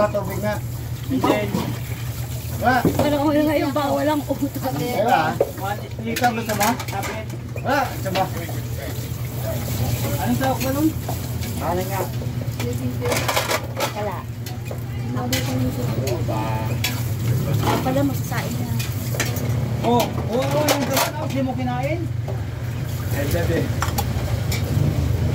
tubig nga. Hindi. Wala. Parang ako nga yung bawal ang utak. Wala. Ikaw gusto mo? Wala. Sama. Anong tawag mo nun? Ano nga? Wala. Pala masasain na. Oo. Oo, yung gano'n. Hindi mo kinain? Eh, sabi.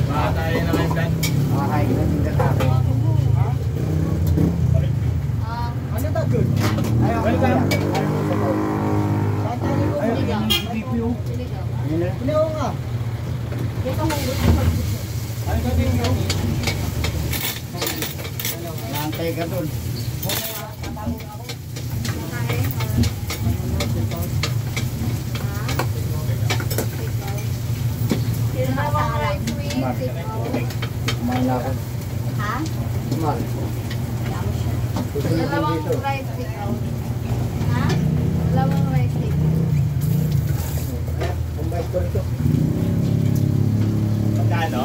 Baka tayo na ngayon dyan. Makakain ka ng tinda tayo. Ano ba good? Ayaw. Welcome. Ayaw, yung BPO. Pinaw nga. Ano ka din yun? Nantay ka dun. Kumain na ako. Ha? Kumain. Dalawang rice stick. Ha? Dalawang rice stick. Kumbay ko rito. Magkano?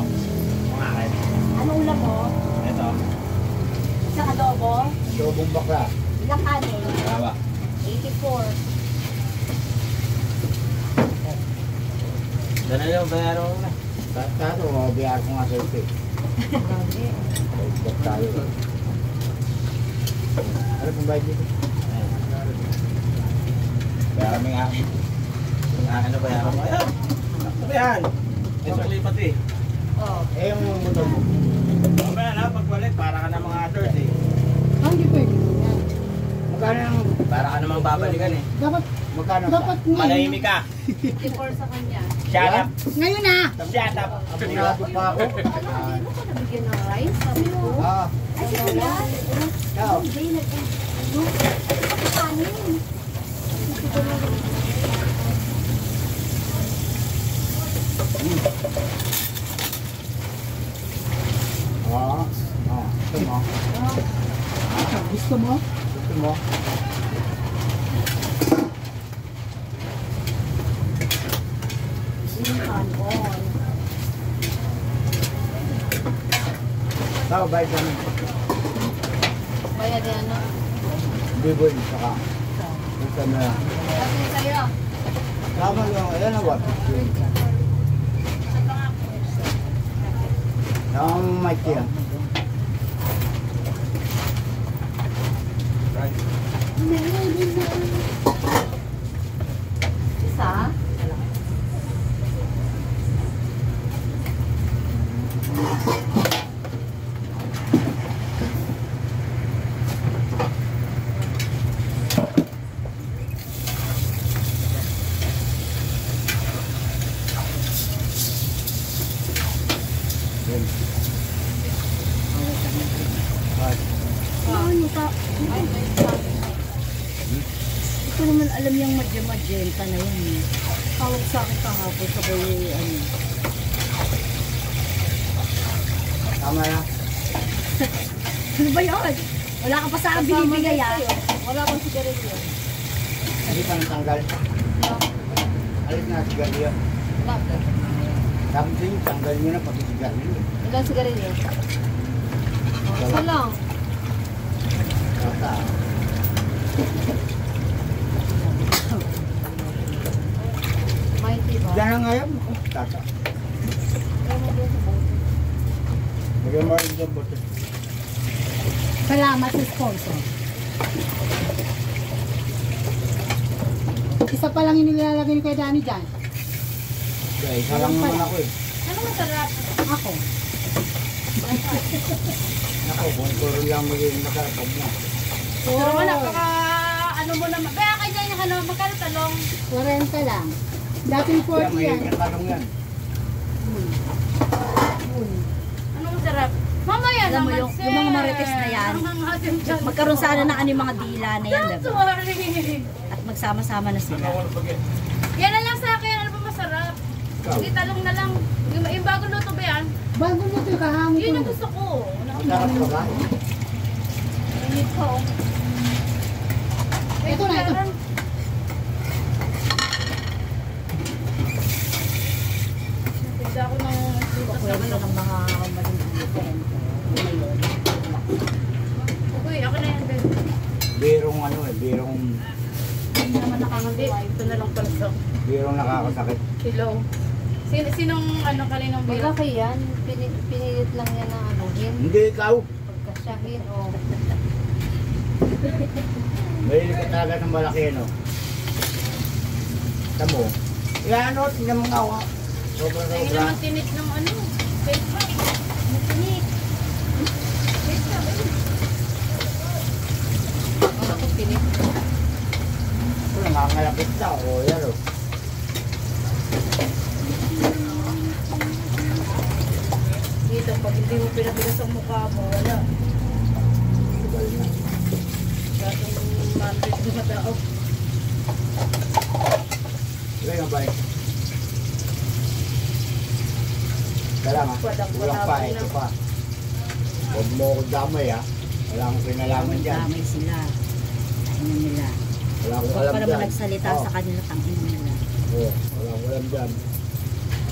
Mga akin. Ano ulam mo? Ito. Isang adobo? Dobong bakla. Ilang kanin? Tama. 84. Dala yung bayaran ko na. Tato, biyar ko nga sa ito. Huwag tayo. Ano pong bayad dito? Bayaran mo nga. Ano bayaran mo? Ayan! Ano yan? May sulipat eh. Oh. Eh yung motor mo. Mamaya na, pagbalik, para ka na mga 30. Hindi pwede. Magkano yung... Para ka namang babalikan eh. Dapat, Magkano dapat ngayon. Manahimik ka. 54 sa kanya. Shut up. Ngayon na. Shut up. Abogado pa ako. Ano, hindi mo ko nabigyan ng rice? Sabi ko. Ah. Ay, sige na. Ikaw. Hindi, nag-ano. Kanin. Ah. Ah. Gusto mo? Gusto mo? Gusto mo? Kanon. Tao, bayad kami. Bayad yan, no? Biboy, saka. Gusto mo yan. Kasi sa'yo. Tama lang. Ayan na what? Yung mic yan. Isa? Ano ka? Hindi ko naman alam yung magenta na yan eh. Tawag sa akin kahapon sa bayo ano. Tama na. Ano ba yun? Wala ka pa sa akin binibigay ah. Wala akong sigarilyo. Hindi pa natanggal. Alis na sigarilyo. Bakit? Something, tanggal nyo na pati sigarilyo. Ilang sigarilyo? Isa lang. Tata. Mighty ba? Diyan na ngayon. Tata. Bigyan mo rin dyan bote. Salamat sa sponsor. Isa pa lang yung nilalagay ni kay Danny dyan. Okay, isa lang naman ako eh. Ano masarap? Ako. Ako, kung puro lang magiging masarap na. Pero napaka ano mo naman. Kaya kanya yung ano, magkano talong? 40 lang. Dating 40 Kaya yan. magiging talong yan. Ano masarap? Mamaya Alam mo naman, yung- sir. yung mga marites na yan, Magkaroon sana ng ano yung mga dila na yan, Don't diba? worry. At magsama-sama na sila. Yan na lang sa akin. Ano ba masarap? Hindi talong na lang. Yung bagong luto ba yan? Bago mo ito kahangin Yun ko. yung gusto ko. Masarap ka ba? Init ko. Ito na, ito. Tigda ko ng lutas na Pwede ano. ng mga maliliit. Uy, ako ano eh, Hindi naman Hindi, nakakatuwa. ito na lang pala sa birong nakakasakit. hello. Sinong ano kaninang biro? Magkaki yan. Pinilit lang yan ng ano. Hindi ikaw. Pagkasyahin o. Mahilig ka talaga ng malaki, no? Tamo. Yan, no? Tingnan mo nga ako. Sobrang Ay, sobra. naman tinit ng ano. Facebook. Tinit. Ako pinit. Nangangalapit na. O, yan, o. Dito, pag hindi mo pinabigas ang mukha mo, wala. Sugal na. Katong mantis mo matao. Sige nga, balik. Kailangan, ha? Kulang pa, ito pa. Huwag mo ako damay, ha? Wala akong pinalaman dyan. Damay sila. Ano nila. Wala akong Huwag alam pa dyan. naman nagsalita Oo. sa kanila tangin nila. Oo, wala akong alam dyan.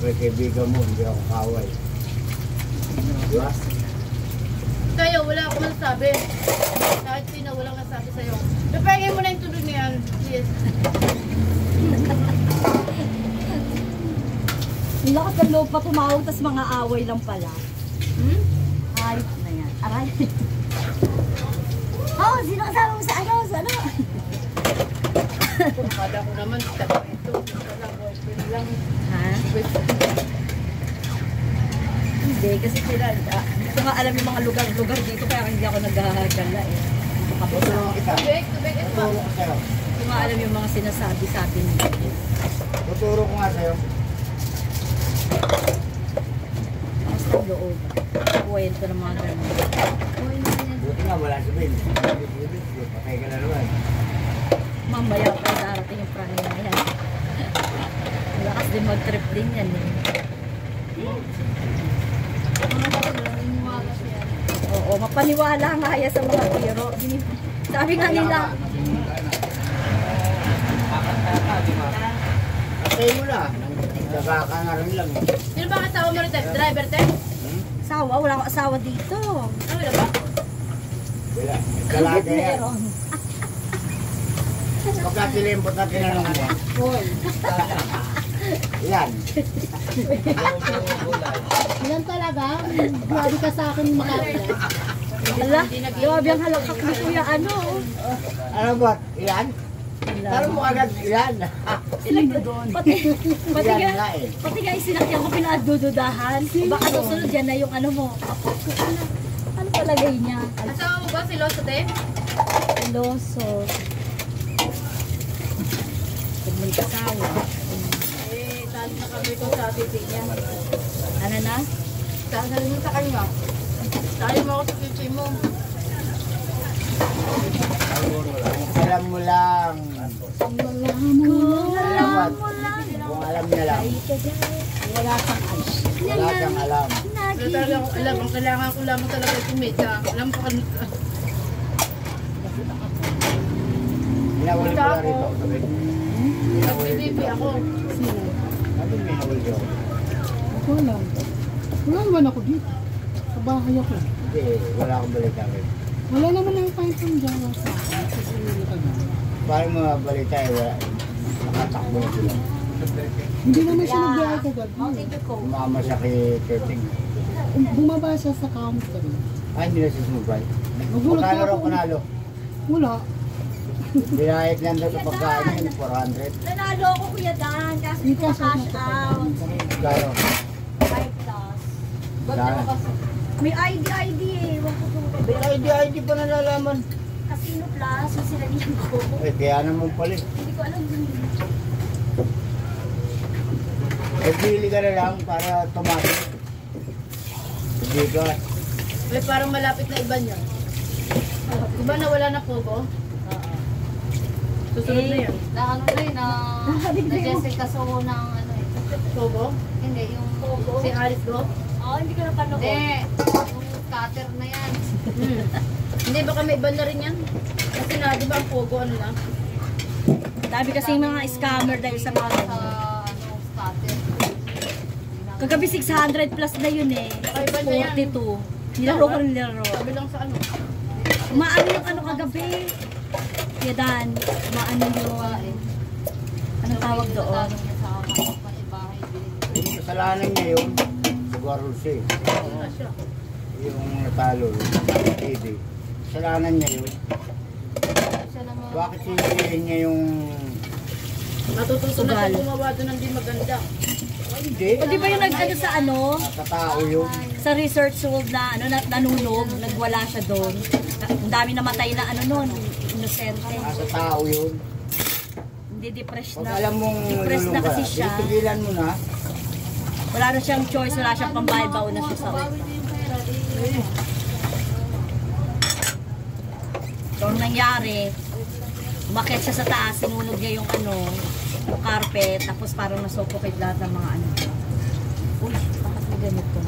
May kaibigan mo, hindi ako kaway. Diba? Sa'yo, wala akong masasabi. Kahit sino, walang nasabi sa'yo. Papayagin mo na yung tulog niyan. Please. Ang lakas ng loob pa tumawag, tas mga away lang pala. Hmm? Hayop na yan. Aray. Oh, sino kasama mo sa ano? Sa ano? Akala ko naman, taga ito. Wala, boyfriend lang. Ha? Hindi, kasi sila, hindi ko nga alam yung mga lugar dito, kaya hindi ako naghahagala eh. Dito ka pa. Tutulong kita. Tubig, tubig, ito pa. Tuturo ko sa'yo. Hindi ko nga alam yung mga sinasabi nila. Tuturo ko nga sa'yo. Basta ang loob. Kwento ng mga ganun. Buti nga, wala si Ben. Patay ka na naman. Mamaya pa darating yung praning na yan. Malakas din mag-trip din yan eh. Oo, mapaniwala nga yan sa mga biro. Sabi nga nila, Patay mo na. Daga ka na rin lang. Sino ba ang asawa mo rin? Driver, te? asawa, wala akong asawa dito. Ano wala ba? Wala. Dalaga yan. Meron. Pagka silimpot na tinanong mo. Hoy, Yan. yan talaga. Grabe ka sa akin makakila. Hala, grabe ang halakak ni Kuya ano. Ano ba? Ilan? Parang mo agad ilan. Pati Ilan nga, nga eh. pati nga yung sinakyan ko pinadududahan. Baka susunod yan na yung ano mo. Ano palagay niya? Asawa mo ba si Loso, te? Loso. Pag may kasawa. Eh, talo na kami kung sa titig niya. Ano na? Sasabi mo sa kanya. Sabi mo ako sa kitchen mo. Alam mo lang. Kung Alam mo lang. Kung alam niya lang. Wala kang alam. Wala siyang alam. Pero talaga akong alam, ang kailangan ko lamang talaga yung kumita. Alam ko ano. Hinawal ko na rito. Sabi. Nagbibibi ako. Sabi may hawal ko. Ako lang. Wala naman ako dito. Sa bahay ako. Hindi, wala akong balik sa akin. Wala naman ang pahintang jawa sa akin. Kasi hindi ka naman. Paano mga balita eh, wala. Nakatakbo na sila. Hindi naman siya nagbiyahe kagad. Mountain Dew Coke. Umama siya kay Kerting. Bumaba siya sa counter. Ay, hindi na siya sumubay. Nagulat Magkano ako. raw panalo? Wala. Binayad niya daw sa pagkain yun, 400. Nanalo ako Kuya Dan, kasi Hindi ko ka cash out. Kano? 5 plus. Dahil. May ID eh. Wag ko kung ID pa nalalaman. Casino Plus, yung sinabihin ko. Eh, kaya naman pala. Hindi ko alam yun. Eh, pili ka na lang para tumatik. Hindi ka. Eh, parang malapit na iba niya. Diba nawala na Pogo? Susunod na yan. Na ano na yun, na Jessica Soho ng ano eh. Pogo? Hindi, yung Si Alice Go? Oo, hindi ko napanood. Hindi, yung cutter na yan. Hmm. Hindi, baka may iba na rin yan. Kasi na, di ba ang Pogo ano na? Dami kasi yung mga scammer dahil sa mga Sa ano, cutter. kagabi 600 plus na yun eh. Baka iba na yan. 42. Nilaro ko rin nilaro. Sabi lang sa ano. Umaano yung ano kagabi. Yadan, maano yung, anong tawag doon? Tanong niya sa bahay binili. Yung kasalanan niya yun, siguro siya. Wala siya. Yung natalo, yung TV. Kasalanan niya yun. Siya naman. Bakit sinihin niya yung... Matututo na siya gumawa doon ng di maganda. Hindi. O di ba yung nag-ano sa ano? Natatao yun. Sa research world na ano, nanunog, nagwala siya doon. Ang dami namatay na ano nun, inosente. Nasa tao yun. Hindi depressed Pag na. alam mong Depressed na lulong ka, kasi siya. titigilan mo na. Wala na siyang choice, wala siyang pambayad, baon na siya sa Bawi na yung pera. So, ang nangyari, umakyat siya sa taas, sinunog niya yung ano, yung carpet, tapos parang nasupokit lahat ng mga ano. Uy, bakit may ganito?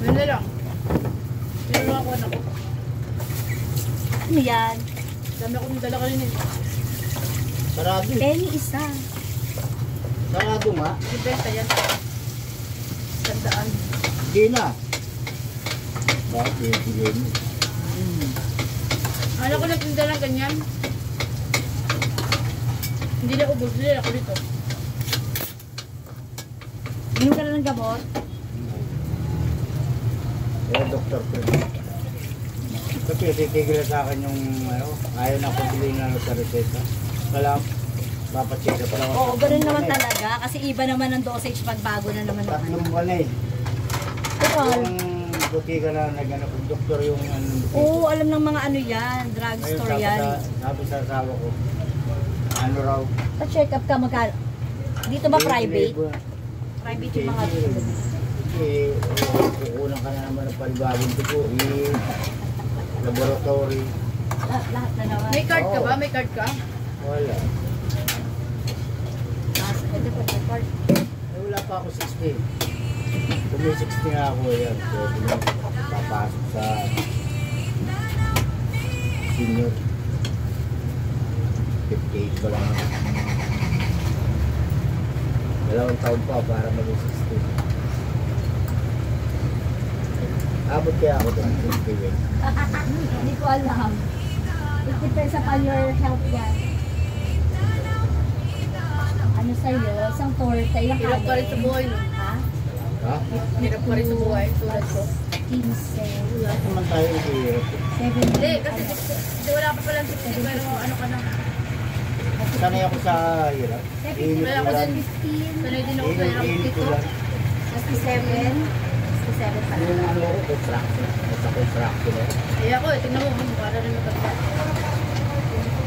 Yun na lang. Tinulungan ako anak ko. Ano yan? Dami akong dala kanina. Sarado. Penny isa. Sarado nga. Ibenta yan. Tandaan. Hindi na. Bakit titigilan mo? Alam ko nagtinda lang ganyan. Hindi na ubos. Hindi ako dito. Inom ka na ng gamot? Eh, Dr. Fred. Kasi titigil sa akin yung ano, ayaw na pabili na sa reseta. Wala, papacheck up lang. Oo, ganun naman talaga. Kasi iba naman ang dosage pag bago na naman ang ano. Tatlong buwan na eh. Total. Yung butika na nagano kong doktor yung ano. Oo, alam ng mga ano yan. Ngayon, Drugstore yan. sabi sa asawa ko, ano raw? Pa-check up ka magkano. Dito ba private? Private yung mga Eh, kukunan ka na naman ng panibagong dugo. Eh, laboratory. lahat na naman. May card ka ba? May card ka? Wala. Ito po, may card. Eh, wala pa ako 60. Kung may 60 nga ako, yan. Pwede na papasok sa senior. 58 pa lang. Dalawang taon pa para maging 60. Abot kaya ako doon, 60. Hindi ko alam. It depends upon your health yan. Ano sa'yo? Isang torta, ilang Hirap ka rin sa buhay, no? Ha? Ha? Hirap ka rin sa buhay. Tulad ko. 15. Wala naman tayo hirap. 7. Hindi, kasi wala pa palang 60, pero ano ka na. Sanay ako sa hirap. Init Wala ko ulan. din. Sanay din ako sa hirap Init dito. ulan. 67. 67 pa Yung lang. ano ko, contraction. Basta contraction eh. Kaya ako, tingnan mo, mukha na rin matanda.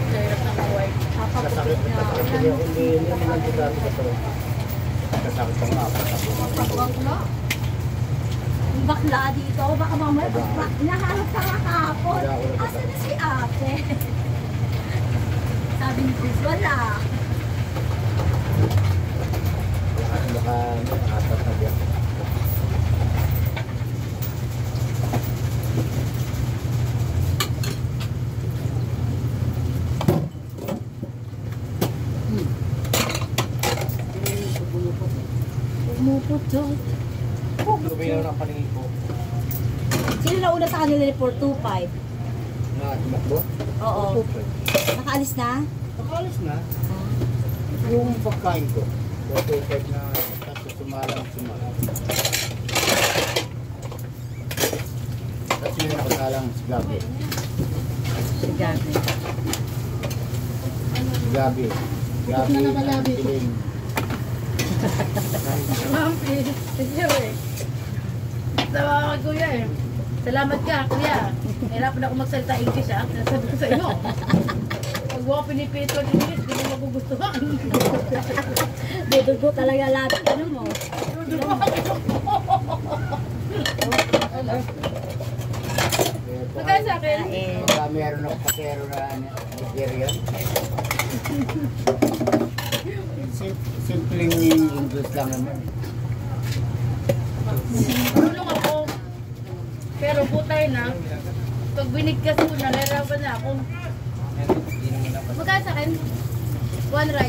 Sa hirap ng buhay. Kasakit Papapagod na na. kasakit. Hindi ako hindi naman dito ko to. Kasakit ang ako. Yung bakla dito, baka mamaya pag hinahanap ka kahapon. Asa na si ate? Sabi ni Chris, wala. Baka nakatat na diyan. Pumuputot. Lumayo ng paningin ko. Sino na una sa kanila ni 425? Na tumakbo? Oo. Nakaalis na? Nakalis na. Yung pagkain ko. 45 na tapos sumalang. Tapos yung nakasalang si Gabi. Si Gabi. Si Gabi. Gabi na piling. Mampi, sige eh. Tawa ka kuya eh. Salamat ka kuya. Hirapan ako magsalita English ah. Sinasabi ko sa inyo. Pag mo ako pinipito ng English, hindi mo magugustuhan. Dudugo talaga lahat. Ano mo? Magkano sa akin? Baka meron ako pasero na Nigerian. Simpleng English lang naman. Tulong ako. Pero putay na. Pag binigkas ko na, larapan na ako. Magkano sa akin? One rice.